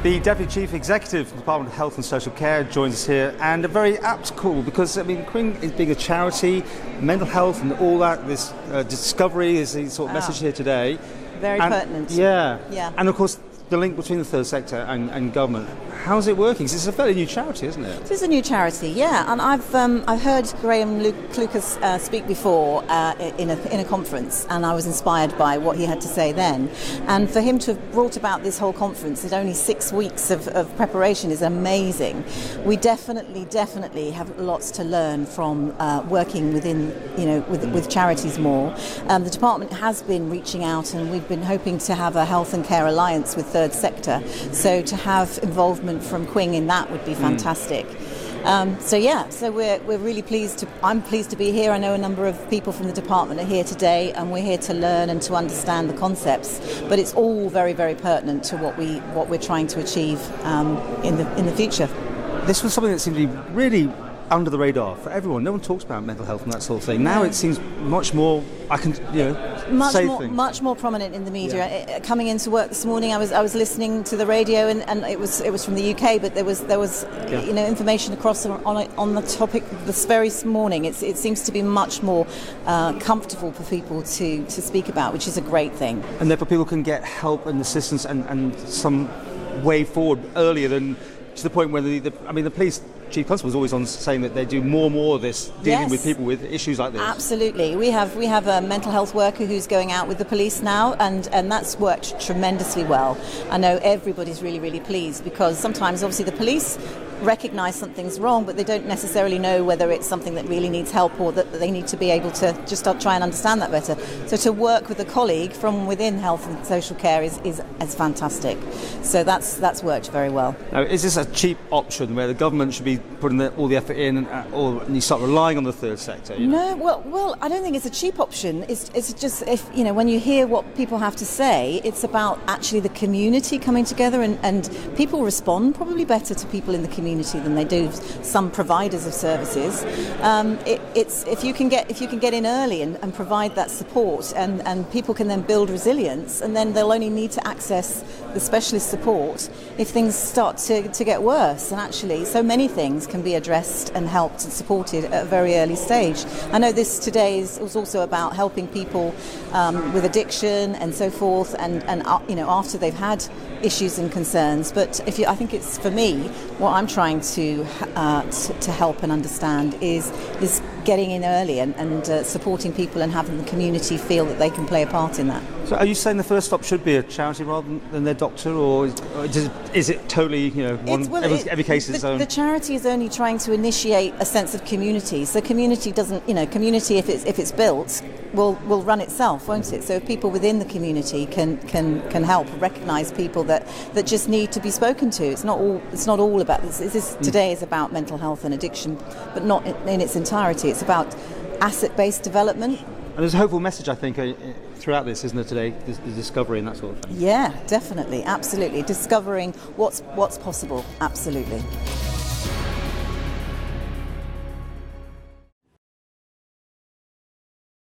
The Deputy Chief Executive of the Department of Health and Social Care joins us here, and a very apt call because, Quing is being a charity, mental health and all that, this discovery is the sort of message here today. Very pertinent. Yeah. Yeah. And of course, the link between the third sector and government. How's it working? 'Cause it's a fairly new charity, isn't it? It is a new charity, yeah. And I've heard Graham Lucas speak before in a conference, and I was inspired by what he had to say then. And for him to have brought about this whole conference in only 6 weeks of preparation is amazing. We definitely have lots to learn from working within, with charities more. The department has been reaching out, and we've been hoping to have a health and care alliance with third sector. So to have involvement from Quing in that would be fantastic. So we're really pleased. I'm pleased to be here. I know a number of people from the department are here today, and we're here to learn and to understand the concepts. But it's all very, very pertinent to what we're trying to achieve in the future. This was something that seemed to be really under the radar for everyone. No one talks about mental health and that sort of thing. Now it seems much more. Much more prominent in the media. Yeah. Coming into work this morning, I was listening to the radio, and it was from the UK, but there was information across on the topic this very morning. It seems to be much more comfortable for people to speak about, which is a great thing. And therefore, people can get help and assistance and some way forward earlier than to the point where the police chief constable is always on saying that they do more and more of this, dealing with people with issues like this. Absolutely. We have a mental health worker who's going out with the police now, and that's worked tremendously well. I know everybody's really, really pleased, because sometimes obviously the police recognise something's wrong, but they don't necessarily know whether it's something that really needs help, or that they need to be able to just try and understand that better. So to work with a colleague from within health and social care is fantastic. So that's worked very well. Now, is this a cheap option where the government should be putting all the effort in, or you start relying on the third sector? No, well, I don't think it's a cheap option. It's just, when you hear what people have to say, it's about actually the community coming together, and people respond probably better to people in the community than they do some providers of services. It's if you can get in early and provide that support, and people can then build resilience, and then they'll only need to access the specialist support if things start to get worse. And actually, so many things can be addressed and helped and supported at a very early stage. I know this today was also about helping people with addiction and so forth, and after they've had issues and concerns. But I think it's, for me, what I'm trying to help and understand is getting in early and supporting people and having the community feel that they can play a part in that. So are you saying the first stop should be a charity rather than their doctor, or is it totally, every case is its own? The charity is only trying to initiate a sense of community. So community doesn't, community if it's built will run itself, won't it? So people within the community can help recognise people that just need to be spoken to. It's not all about this. Today is about mental health and addiction, but not in its entirety. It's about asset-based development. And there's a hopeful message, I think, throughout this, isn't there, today? The discovery and that sort of thing. Yeah, definitely, absolutely. Discovering what's possible, absolutely.